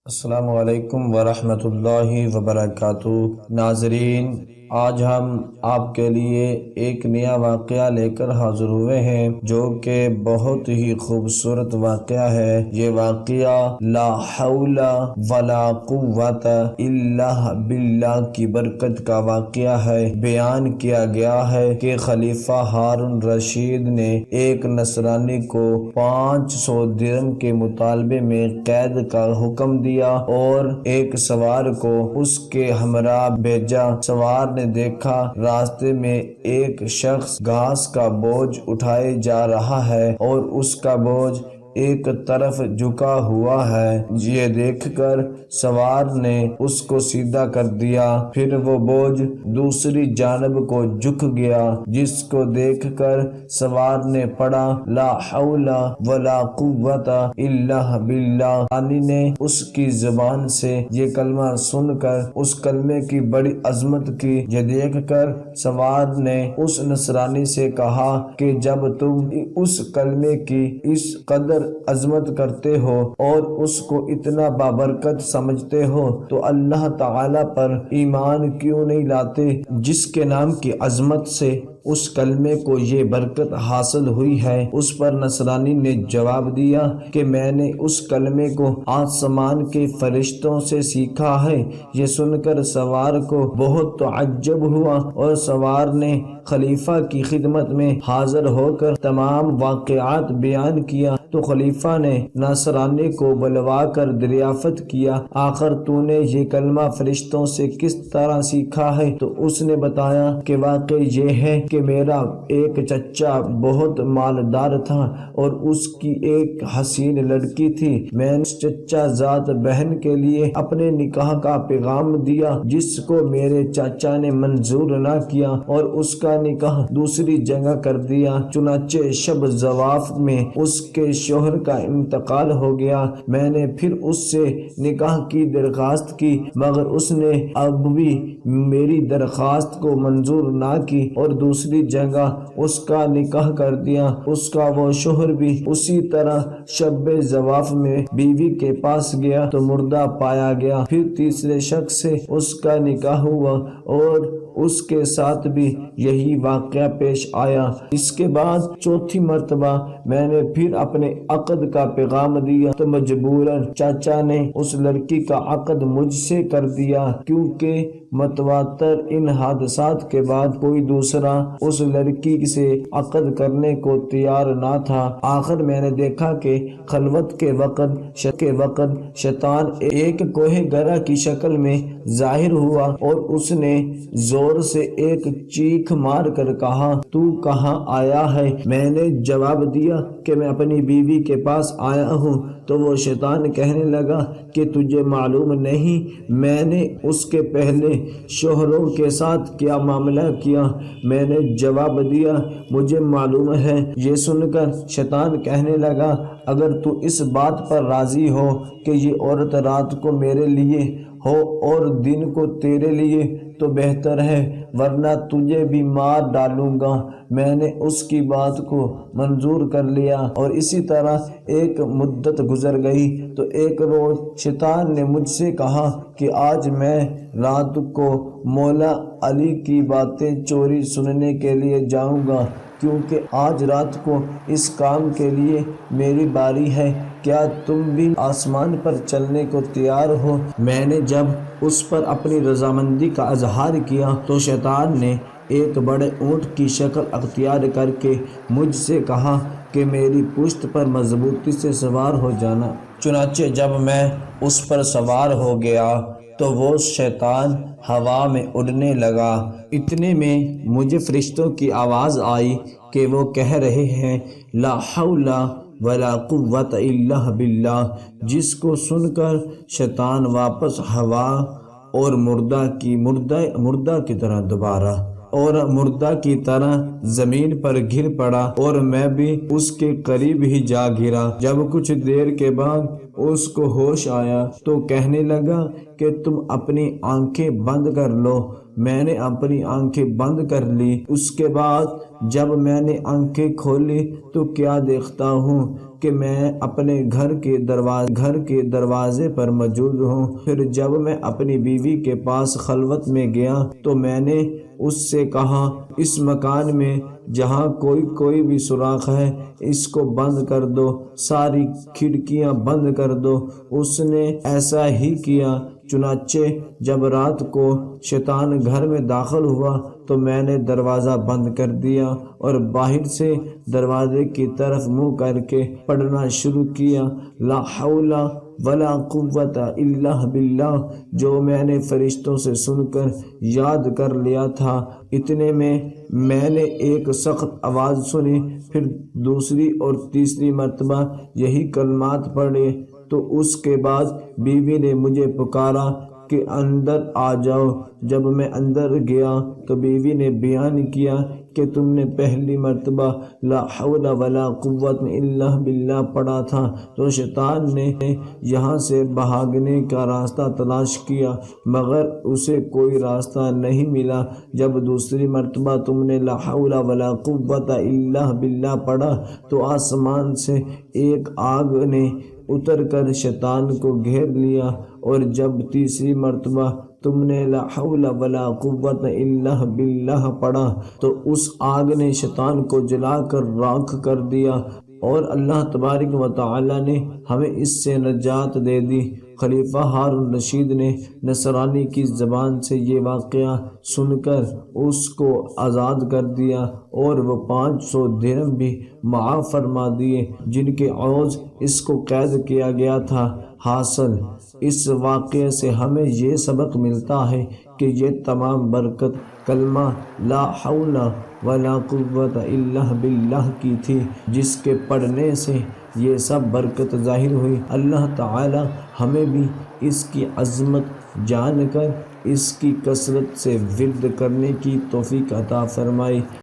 السلام علیکم ورحمۃ اللہ وبرکاتہ۔ ناظرین، آج ہم آپ کے لیے ایک نیا واقعہ لے کر حاضر ہوئے ہیں جو کہ بہت ہی خوبصورت واقعہ ہے۔ یہ واقعہ لا حول ولا قوت الا باللہ کی برکت کا واقعہ ہے۔ بیان کیا گیا ہے کہ خلیفہ ہارون رشید نے ایک نصرانی کو 500 درہم کے مطالبے میں قید کا حکم دیا اور ایک سوار کو اس کے ہمراہ بھیجا۔ سوار نے دیکھا راستے میں ایک شخص گھاس کا بوجھ اٹھائے جا رہا ہے اور اس کا بوجھ ایک طرف جھکا ہوا ہے۔ یہ دیکھ کر سوار نے اس کو سیدھا کر دیا، پھر وہ بوجھ دوسری جانب کو جھک گیا، جس کو دیکھ کر سوار نے پڑھا لا حول ولا قوت الا باللہ۔ رانی نے اس کی زبان سے یہ کلمہ سن کر اس کلمے کی بڑی عظمت کی۔ یہ دیکھ کر سوار نے اس نصرانی سے کہا کہ جب تم اس کلمے کی اس قدر عظمت کرتے ہو اور اس کو اتنا بابرکت سمجھتے ہو تو اللہ تعالی پر ایمان کیوں نہیں لاتے جس کے نام کی عظمت سے اس کلمے کو یہ برکت حاصل ہوئی ہے۔ اس پر نصرانی نے جواب دیا کہ میں نے اس کلمے کو آسمان کے فرشتوں سے سیکھا ہے۔ یہ سن کر سوار کو بہت تعجب ہوا اور سوار نے خلیفہ کی خدمت میں حاضر ہو کر تمام واقعات بیان کیا تو خلیفہ نے نصرانی کو بلوا کر دریافت کیا، آخر تو نے یہ کلمہ فرشتوں سے کس طرح سیکھا ہے؟ تو اس نے بتایا کہ واقعی یہ ہے کہ میرا ایک چچا بہت مالدار تھا اور اس کی ایک حسین لڑکی تھی۔ میں نے اس چچا زاد بہن کے لیے اپنے نکاح کا پیغام دیا جس کو میرے چاچا نے منظور نہ کیا اور اس کا نکاح دوسری جگہ کر دیا۔ چنانچہ شب زواف میں اس کے شوہر کا انتقال ہو گیا۔ میں نے پھر اس سے نکاح کی درخواست کی مگر اس نے اب بھی میری درخواست کو منظور نہ کی اور دوسری جگہ اس کا نکاح کر دیا۔ اس کا وہ شوہر بھی اسی طرح شب زواف میں بیوی کے پاس گیا تو مردہ پایا گیا۔ پھر تیسرے شخص سے اس کا نکاح ہوا اور اس کے ساتھ بھی یہی واقعہ پیش آیا۔ اس کے بعد چوتھی مرتبہ میں نے پھر اپنے عقد کا پیغام دیا تو مجبوراً چاچا نے اس لڑکی کا عقد مجھ سے کر دیا، کیونکہ متواتر ان حادثات کے بعد کوئی دوسرا اس لڑکی سے عقد کرنے کو تیار نہ تھا۔ آخر میں نے دیکھا کہ خلوت کے وقت شیطان ایک کوہ گرہ کی شکل میں ظاہر ہوا اور اس نے زور سے ایک چیخ مار کر کہا تو کہاں آیا ہے؟ میں نے جواب دیا کہ میں اپنی بیوی کے پاس آیا ہوں۔ تو وہ شیطان کہنے لگا کہ تجھے معلوم نہیں میں نے اس کے پہلے شوہروں کے ساتھ کیا معاملہ کیا؟ میں نے جواب دیا مجھے معلوم ہے۔ یہ سن کر شیطان کہنے لگا اگر تو اس بات پر راضی ہو کہ یہ عورت رات کو میرے لیے ہو اور دن کو تیرے لیے تو بہتر ہے، ورنہ تجھے بھی مار ڈالوں گا۔ میں نے اس کی بات کو منظور کر لیا اور اسی طرح ایک مدت گزر گئی تو ایک روز شیطان نے مجھ سے کہا کہ آج میں رات کو مولا علی کی باتیں چوری سننے کے لیے جاؤں گا، کیونکہ آج رات کو اس کام کے لیے میری باری ہے۔ کیا تم بھی آسمان پر چلنے کو تیار ہو؟ میں نے جب اس پر اپنی رضامندی کا اظہار کیا تو شیطان نے ایک بڑے اونٹ کی شکل اختیار کر کے مجھ سے کہا کہ میری پشت پر مضبوطی سے سوار ہو جانا۔ چنانچہ جب میں اس پر سوار ہو گیا تو وہ شیطان ہوا میں اڑنے لگا۔ اتنے میں مجھے فرشتوں کی آواز آئی کہ وہ کہہ رہے ہیں لا حول ولا قوت الا باللہ، جس کو سن کر شیطان واپس ہوا اور مردہ کی طرح زمین پر گر پڑا اور میں بھی اس کے قریب ہی جا گرا۔ جب کچھ دیر کے بعد اس کو ہوش آیا تو کہنے لگا کہ تم اپنی آنکھیں بند کر لو۔ میں نے اپنی آنکھیں بند کر لی۔ اس کے بعد جب میں نے آنکھیں کھولی تو کیا دیکھتا ہوں کہ میں اپنے گھر کے دروازے پر موجود ہوں۔ پھر جب میں اپنی بیوی کے پاس خلوت میں گیا تو میں نے اس سے کہا اس مکان میں جہاں کوئی بھی سوراخ ہے اس کو بند کر دو، ساری کھڑکیاں بند کر دو۔ اس نے ایسا ہی کیا۔ چنانچہ جب رات کو شیطان گھر میں داخل ہوا تو میں نے دروازہ بند کر دیا اور باہر سے دروازے کی طرف منہ کر کے پڑھنا شروع کیا، لا حول ولا قوت الا باللہ، جو میں نے فرشتوں سے سن کر یاد کر لیا تھا۔ اتنے میں نے ایک سخت آواز سنی، پھر دوسری اور تیسری مرتبہ یہی کلمات پڑھے تو اس کے بعد بیوی نے مجھے پکارا کہ اندر آ جاؤ۔ جب میں اندر گیا تو بیوی نے بیان کیا کہ تم نے پہلی مرتبہ لا حول ولا قوت الا باللہ پڑھا تھا تو شیطان نے یہاں سے بھاگنے کا راستہ تلاش کیا مگر اسے کوئی راستہ نہیں ملا۔ جب دوسری مرتبہ تم نے لا حول ولا قوت الا باللہ پڑھا تو آسمان سے ایک آگ نے اتر کر شیطان کو گھیر لیا، اور جب تیسری مرتبہ تم نے لا حول ولا قوت الا باللہ پڑھا تو اس آگ نے شیطان کو جلا کر راکھ کر دیا، اور اللہ تبارک و تعالی نے ہمیں اس سے نجات دے دی۔ خلیفہ ہارون رشید نے نصرانی کی زبان سے یہ واقعہ سن کر اس کو آزاد کر دیا اور وہ 500 درہم بھی معاف فرما دیے جن کے عوض اس کو قید کیا گیا تھا۔ حاصل اس واقعے سے ہمیں یہ سبق ملتا ہے کہ یہ تمام برکت کلمہ لا حول ولا قوت الا باللہ کی تھی، جس کے پڑھنے سے یہ سب برکت ظاہر ہوئی۔ اللہ تعالی ہمیں بھی اس کی عظمت جان کر اس کی کثرت سے ورد کرنے کی توفیق عطا فرمائے۔